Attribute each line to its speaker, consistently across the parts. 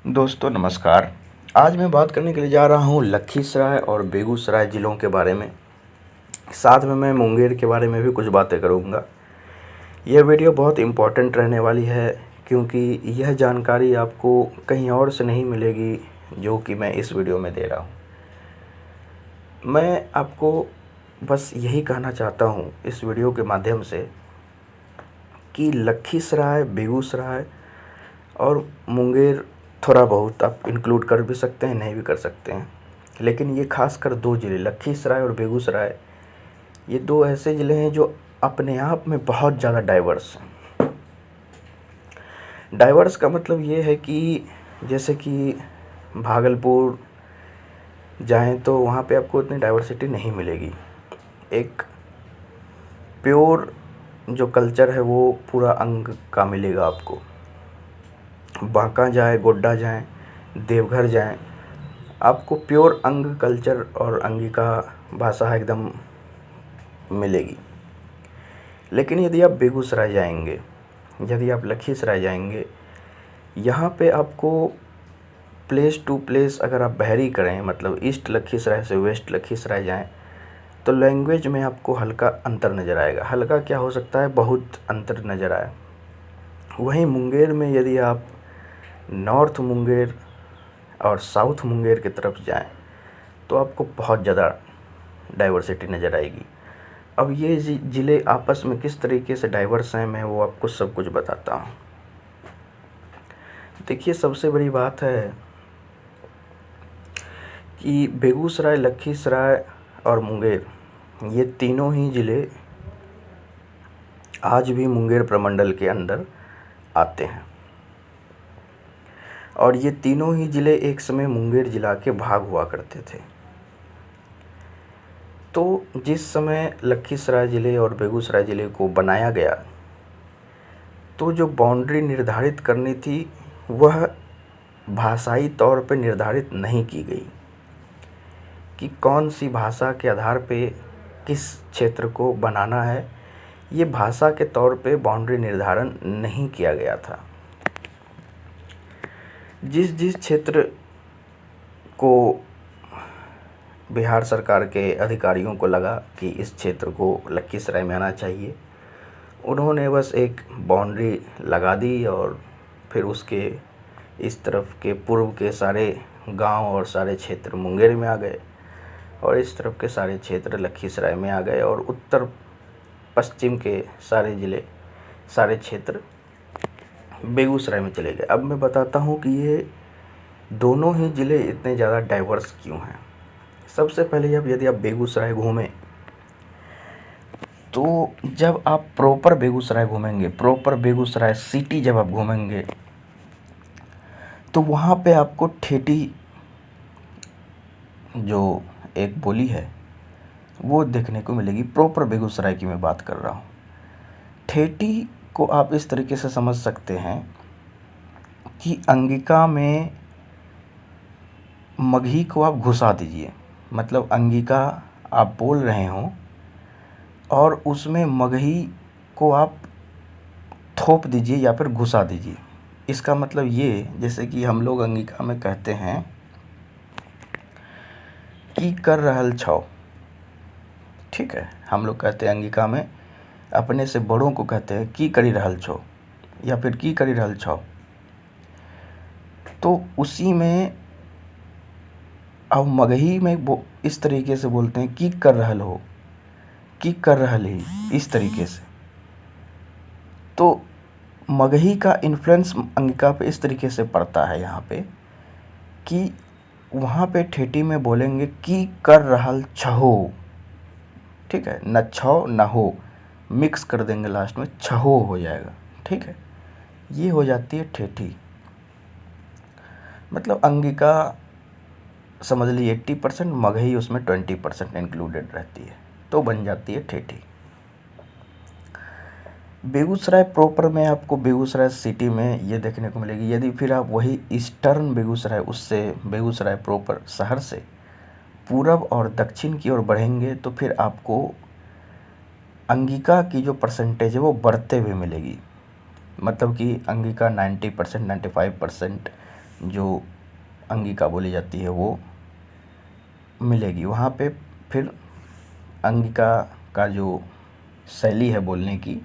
Speaker 1: दोस्तों नमस्कार। आज मैं बात करने के लिए जा रहा हूँ लखीसराय और बेगूसराय ज़िलों के बारे में। साथ में मैं मुंगेर के बारे में भी कुछ बातें करूँगा। यह वीडियो बहुत इम्पोर्टेंट रहने वाली है क्योंकि यह जानकारी आपको कहीं और से नहीं मिलेगी जो कि मैं इस वीडियो में दे रहा हूँ। मैं आपको बस यही कहना चाहता हूँ इस वीडियो के माध्यम से कि लखीसराय, बेगूसराय और मुंगेर थोड़ा बहुत आप इंक्लूड कर भी सकते हैं, नहीं भी कर सकते हैं, लेकिन ये खासकर दो ज़िले लखीसराय और बेगूसराय, ये दो ऐसे ज़िले हैं जो अपने आप में बहुत ज़्यादा डाइवर्स हैं। डाइवर्स का मतलब ये है कि जैसे कि भागलपुर जाएं तो वहाँ पे आपको इतनी डाइवर्सिटी नहीं मिलेगी। एक प्योर जो कल्चर है वो पूरा अंग का मिलेगा आपको। बांका जाए, गोड्डा जाएं, देवघर जाएं, आपको प्योर अंग कल्चर और अंगिका भाषा एकदम मिलेगी। लेकिन यदि आप बेगूसराय जाएंगे, यदि आप लखीसराय जाएंगे, यहाँ पे आपको प्लेस टू प्लेस अगर आप बहरी करें, मतलब ईस्ट लखीसराय से वेस्ट लखीसराय जाएं, तो लैंग्वेज में आपको हल्का अंतर नज़र आएगा। हल्का क्या हो सकता है, बहुत अंतर नज़र आए। वहीं मुंगेर में यदि आप नॉर्थ मुंगेर और साउथ मुंगेर की तरफ जाएं तो आपको बहुत ज़्यादा डाइवर्सिटी नज़र आएगी। अब ये ज़िले आपस में किस तरीके से डाइवर्स हैं, मैं वो आपको सब कुछ बताता हूँ। देखिए, सबसे बड़ी बात है कि बेगूसराय, लखीसराय और मुंगेर, ये तीनों ही ज़िले आज भी मुंगेर प्रमंडल के अंदर आते हैं और ये तीनों ही ज़िले एक समय मुंगेर ज़िला के भाग हुआ करते थे। तो जिस समय लखीसराय ज़िले और बेगूसराय ज़िले को बनाया गया, तो जो बाउंड्री निर्धारित करनी थी वह भाषाई तौर पे निर्धारित नहीं की गई कि कौन सी भाषा के आधार पे किस क्षेत्र को बनाना है। ये भाषा के तौर पे बाउंड्री निर्धारण नहीं किया गया था। जिस जिस क्षेत्र को बिहार सरकार के अधिकारियों को लगा कि इस क्षेत्र को लखीसराय में आना चाहिए, उन्होंने बस एक बाउंड्री लगा दी और फिर उसके इस तरफ के पूर्व के सारे गांव और सारे क्षेत्र मुंगेर में आ गए और इस तरफ के सारे क्षेत्र लखीसराय में आ गए और उत्तर पश्चिम के सारे ज़िले, सारे क्षेत्र बेगूसराय में चले गए। अब मैं बताता हूँ कि ये दोनों ही ज़िले इतने ज़्यादा डाइवर्स क्यों हैं। सबसे पहले यदि आप बेगूसराय घूमें, तो जब आप प्रॉपर बेगूसराय घूमेंगे, प्रॉपर बेगूसराय सिटी जब आप घूमेंगे, तो वहाँ पे आपको ठेठी जो एक बोली है वो देखने को मिलेगी। प्रॉपर बेगूसराय की मैं बात कर रहा हूँ। ठेठी को आप इस तरीके से समझ सकते हैं कि अंगिका में मगही को आप घुसा दीजिए, मतलब अंगिका आप बोल रहे हों और उसमें मगही को आप थोप दीजिए या फिर घुसा दीजिए। इसका मतलब ये, जैसे कि हम लोग अंगिका में कहते हैं कि कर रहल छौ, ठीक है, हम लोग कहते हैं अंगिका में अपने से बड़ों को कहते हैं की करी रहल छो या फिर की करी रहल छौ। तो उसी में अब मगही में वो इस तरीके से बोलते हैं कि कर रहल हो, कि कर रहल ही, इस तरीके से। तो मगही का इन्फ्लुएंस अंगिका पे इस तरीके से पड़ता है यहाँ पे कि वहाँ पे ठेठी में बोलेंगे कि कर रहल छहो, ठीक है, न छो न हो, मिक्स कर देंगे, लास्ट में छहो हो जाएगा, ठीक है। ये हो जाती है ठेठी। मतलब अंगिका समझ लीजिए 80%, मगही उसमें 20% इंक्लूडेड रहती है, तो बन जाती है ठेठी। बेगूसराय प्रॉपर में आपको बेगूसराय सिटी में ये देखने को मिलेगी। यदि फिर आप वही ईस्टर्न बेगूसराय, उससे बेगूसराय प्रॉपर शहर से पूरब और दक्षिण की ओर बढ़ेंगे तो फिर आपको अंगिका की जो परसेंटेज है वो बढ़ते हुए मिलेगी। मतलब कि अंगिका 90%, 95% जो अंगिका बोली जाती है वो मिलेगी। वहाँ पे फिर अंगिका का जो शैली है बोलने की,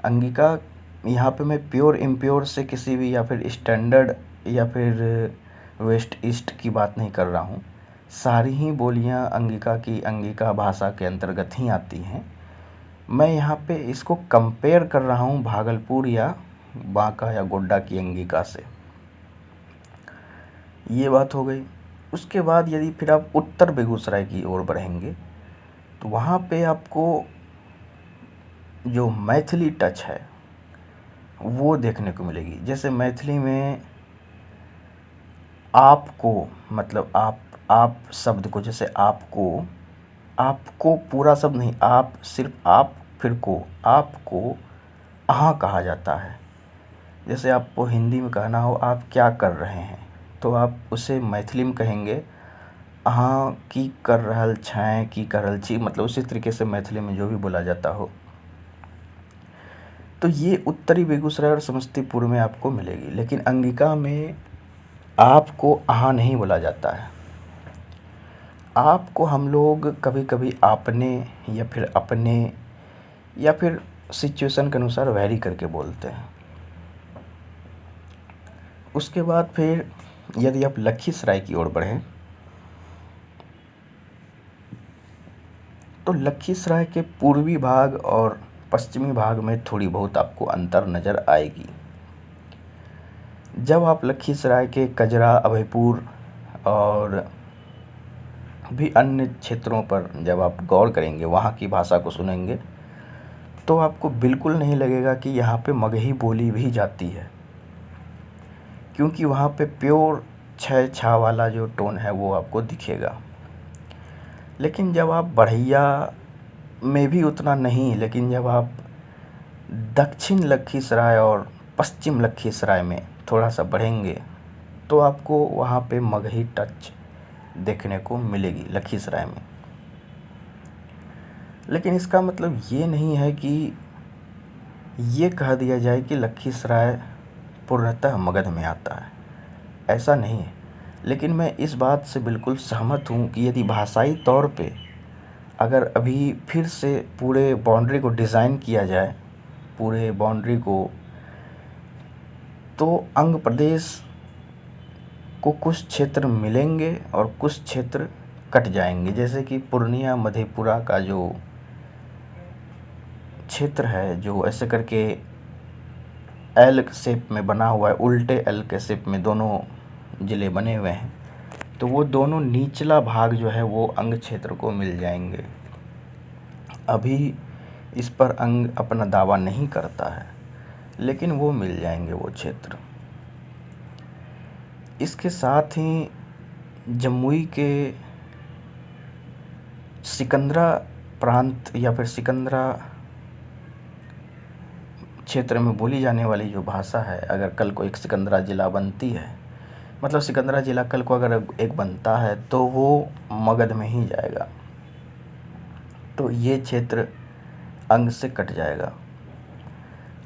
Speaker 1: अंगिका यहाँ पे मैं प्योर इम्प्योर से किसी भी या फिर स्टैंडर्ड या फिर वेस्ट ईस्ट की बात नहीं कर रहा हूँ। सारी ही बोलियाँ अंगिका की अंगिका भाषा के अंतर्गत ही आती हैं। मैं यहाँ पे इसको कंपेयर कर रहा हूँ भागलपुर या बांका या गोड्डा की अंगिका से। ये बात हो गई। उसके बाद यदि फिर आप उत्तर बेगूसराय की ओर बढ़ेंगे तो वहाँ पे आपको जो मैथिली टच है वो देखने को मिलेगी। जैसे मैथिली में आपको, मतलब आप शब्द को, जैसे आपको पूरा शब्द नहीं, आप सिर्फ आप फिर को, आपको अहाँ कहा जाता है। जैसे आपको हिंदी में कहना हो आप क्या कर रहे हैं, तो आप उसे मैथिली में कहेंगे अहाँ की कर रहल छैं, की कर रहल छी, मतलब उसी तरीके से मैथिली में जो भी बोला जाता हो। तो ये उत्तरी बेगूसराय और समस्तीपुर में आपको मिलेगी। लेकिन अंगिका में आपको अहाँ नहीं बोला जाता है। आपको हम लोग कभी कभी आपने या फिर अपने या फिर सिचुएशन के अनुसार वैरी करके बोलते हैं। उसके बाद फिर यदि आप लखीसराय की ओर बढ़ें तो लखीसराय के पूर्वी भाग और पश्चिमी भाग में थोड़ी बहुत आपको अंतर नज़र आएगी। जब आप लखीसराय के कजरा, अभयपुर और भी अन्य क्षेत्रों पर जब आप गौर करेंगे, वहाँ की भाषा को सुनेंगे, तो आपको बिल्कुल नहीं लगेगा कि यहाँ पे मगही बोली भी जाती है, क्योंकि वहाँ पे प्योर छ छा वाला जो टोन है वो आपको दिखेगा। लेकिन जब आप बढ़ैया में भी उतना नहीं, लेकिन जब आप दक्षिण लखीसराय और पश्चिम लखीसराय में थोड़ा सा बढ़ेंगे तो आपको वहाँ पे मगही टच देखने को मिलेगी लखीसराय में। लेकिन इसका मतलब ये नहीं है कि ये कह दिया जाए कि लखीसराय पूर्णतः मगध में आता है, ऐसा नहीं है। लेकिन मैं इस बात से बिल्कुल सहमत हूँ कि यदि भाषाई तौर पे अगर अभी फिर से पूरे बाउंड्री को डिज़ाइन किया जाए, पूरे बाउंड्री को, तो अंग प्रदेश को कुछ क्षेत्र मिलेंगे और कुछ क्षेत्र कट जाएंगे। जैसे कि पूर्णिया मधेपुरा का जो क्षेत्र है, जो ऐसे करके एल शेप में बना हुआ है, उल्टे एल के शेप में दोनों ज़िले बने हुए हैं, तो वो दोनों निचला भाग जो है वो अंग क्षेत्र को मिल जाएंगे। अभी इस पर अंग अपना दावा नहीं करता है, लेकिन वो मिल जाएंगे वो क्षेत्र। इसके साथ ही जमुई के सिकंदरा प्रांत या फिर सिकंदरा क्षेत्र में बोली जाने वाली जो भाषा है, अगर कल को एक सिकंदरा ज़िला बनती है, मतलब सिकंदरा ज़िला कल को अगर एक बनता है तो वो मगध में ही जाएगा, तो ये क्षेत्र अंग से कट जाएगा।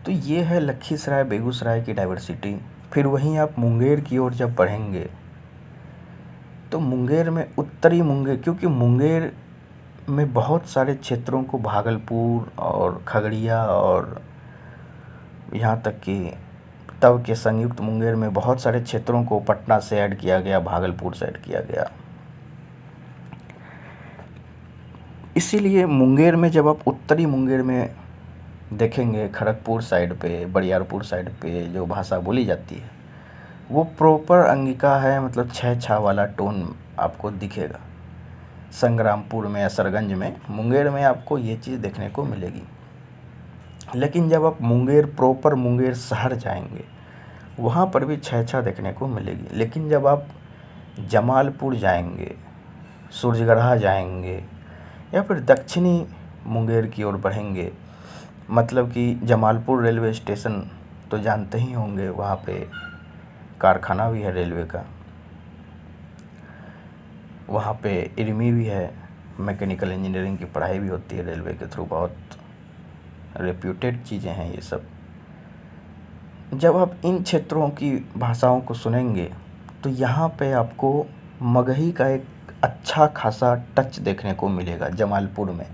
Speaker 1: तो ये है लखीसराय बेगूसराय की डाइवर्सिटी। फिर वहीं आप मुंगेर की ओर जब बढ़ेंगे तो मुंगेर में उत्तरी मुंगेर, क्योंकि मुंगेर में बहुत सारे क्षेत्रों को भागलपुर और खगड़िया और यहाँ तक कि तब के संयुक्त मुंगेर में बहुत सारे क्षेत्रों को पटना से ऐड किया गया, भागलपुर से ऐड किया गया। इसीलिए मुंगेर में जब आप उत्तरी मुंगेर में देखेंगे, खड़गपुर साइड पे, बरियारपुर साइड पे जो भाषा बोली जाती है वो प्रॉपर अंगिका है, मतलब छह छा वाला टोन आपको दिखेगा। संग्रामपुर में, असरगंज में, मुंगेर में आपको ये चीज़ देखने को मिलेगी। लेकिन जब आप मुंगेर प्रॉपर मुंगेर शहर जाएंगे वहाँ पर भी छह छा देखने को मिलेगी। लेकिन जब आप जमालपुर जाएंगे, सूरजगढ़ा जाएंगे या फिर दक्षिणी मुंगेर की ओर बढ़ेंगे, मतलब कि जमालपुर रेलवे स्टेशन तो जानते ही होंगे, वहाँ पे कारखाना भी है रेलवे का, वहाँ पे इरमी भी है, मैकेनिकल इंजीनियरिंग की पढ़ाई भी होती है रेलवे के थ्रू, बहुत रेप्यूटेड चीज़ें हैं ये सब। जब आप इन क्षेत्रों की भाषाओं को सुनेंगे तो यहाँ पे आपको मगही का एक अच्छा खासा टच देखने को मिलेगा जमालपुर में,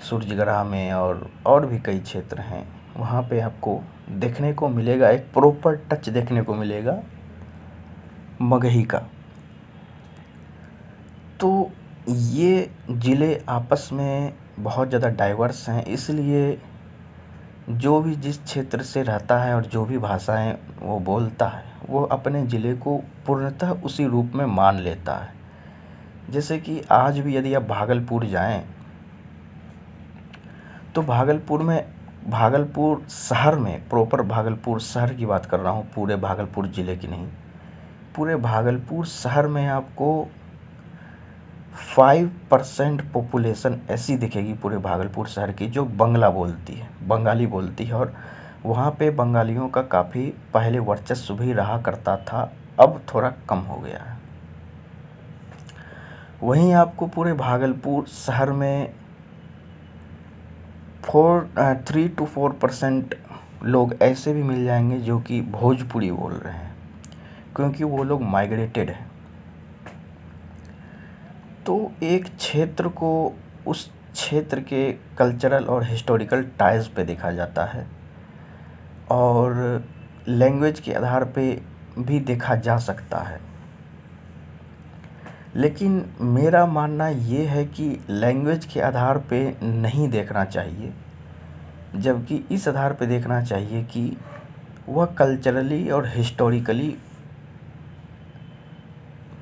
Speaker 1: सूर्यगढ़ा में और भी कई क्षेत्र हैं, वहाँ पे आपको देखने को मिलेगा, एक प्रॉपर टच देखने को मिलेगा मगही का। तो ये ज़िले आपस में बहुत ज़्यादा डाइवर्स हैं, इसलिए जो भी जिस क्षेत्र से रहता है और जो भी भाषाएं वो बोलता है वो अपने ज़िले को पूर्णतः उसी रूप में मान लेता है। जैसे कि आज भी यदि आप भागलपुर जाएं तो भागलपुर शहर में, प्रॉपर भागलपुर शहर की बात कर रहा हूँ, पूरे भागलपुर ज़िले की नहीं, पूरे भागलपुर शहर में आपको 5% पॉपुलेशन ऐसी दिखेगी पूरे भागलपुर शहर की जो बंगला बोलती है, बंगाली बोलती है। और वहाँ पे बंगालियों का काफ़ी पहले वर्चस्व भी रहा करता था, अब थोड़ा कम हो गया है। वहीं आपको पूरे भागलपुर शहर में 3 to 4% लोग ऐसे भी मिल जाएंगे जो कि भोजपुरी बोल रहे हैं, क्योंकि वो लोग माइग्रेटेड हैं। तो एक क्षेत्र को उस क्षेत्र के कल्चरल और हिस्टोरिकल टाइज पे देखा जाता है और लैंग्वेज के आधार पे भी देखा जा सकता है। लेकिन मेरा मानना ये है कि लैंग्वेज के आधार पे नहीं देखना चाहिए, जबकि इस आधार पे देखना चाहिए कि वह कल्चरली और हिस्टोरिकली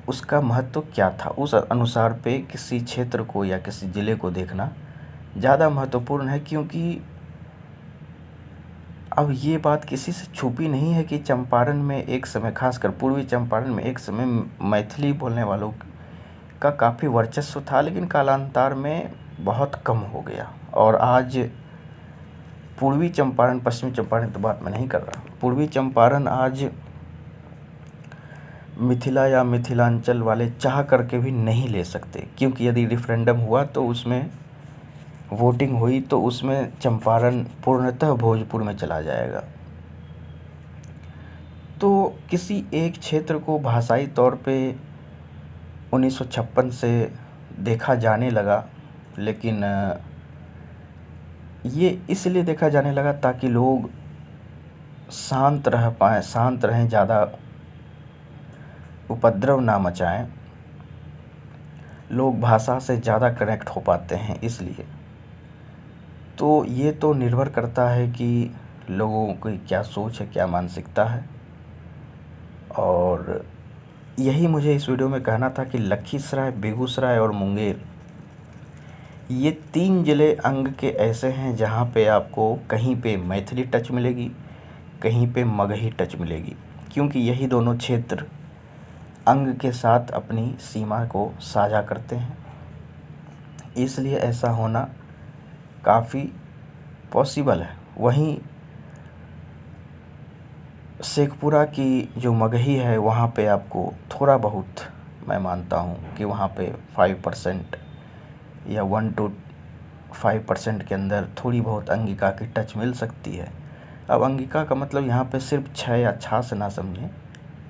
Speaker 1: उसका महत्व क्या था। उस अनुसार पे किसी क्षेत्र को या किसी ज़िले को देखना ज़्यादा महत्वपूर्ण है, क्योंकि अब ये बात किसी से छुपी नहीं है कि चंपारण में एक समय, खासकर पूर्वी चंपारण में एक समय मैथिली बोलने वालों का काफ़ी वर्चस्व था, लेकिन कालांतर में बहुत कम हो गया। और आज पूर्वी चंपारण, पश्चिमी चंपारण की बात मैं नहीं कर रहा, पूर्वी चंपारण आज मिथिला या मिथिलांचल वाले चाह करके भी नहीं ले सकते, क्योंकि यदि रेफरेंडम हुआ तो उसमें वोटिंग हुई तो उसमें चंपारण पूर्णतः भोजपुर में चला जाएगा। तो किसी एक क्षेत्र को भाषाई तौर पे 1956 से देखा जाने लगा, लेकिन ये इसलिए देखा जाने लगा ताकि लोग शांत रह पाएँ, शांत रहें, ज़्यादा उपद्रव ना मचाएं, लोग भाषा से ज़्यादा कनेक्ट हो पाते हैं इसलिए। तो ये तो निर्भर करता है कि लोगों की क्या सोच है, क्या मानसिकता है। और यही मुझे इस वीडियो में कहना था कि लखीसराय, बेगूसराय और मुंगेर, ये 3 ज़िले अंग के ऐसे हैं जहाँ पे आपको कहीं पे मैथिली टच मिलेगी, कहीं पे मगही टच मिलेगी, क्योंकि यही दोनों क्षेत्र अंग के साथ अपनी सीमा को साझा करते हैं। इसलिए ऐसा होना काफ़ी पॉसिबल है। वहीं शेखपुरा की जो मगही है वहाँ पे आपको थोड़ा बहुत, मैं मानता हूँ कि वहाँ पे 5% या 1 to 5% के अंदर थोड़ी बहुत अंगिका की टच मिल सकती है। अब अंगिका का मतलब यहाँ पे सिर्फ छ या छा से ना समझें,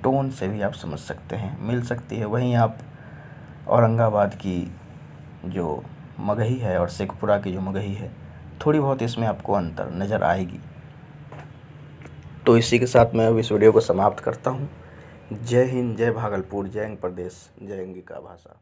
Speaker 1: टोन से भी आप समझ सकते हैं, मिल सकती है। वहीं आप औरंगाबाद की जो मगही है और शेखपुरा की जो मगही है, थोड़ी बहुत इसमें आपको अंतर नज़र आएगी। तो इसी के साथ मैं अब इस वीडियो को समाप्त करता हूँ। जय हिंद, जय भागलपुर, जय अंग प्रदेश, जय अंगिका भाषा।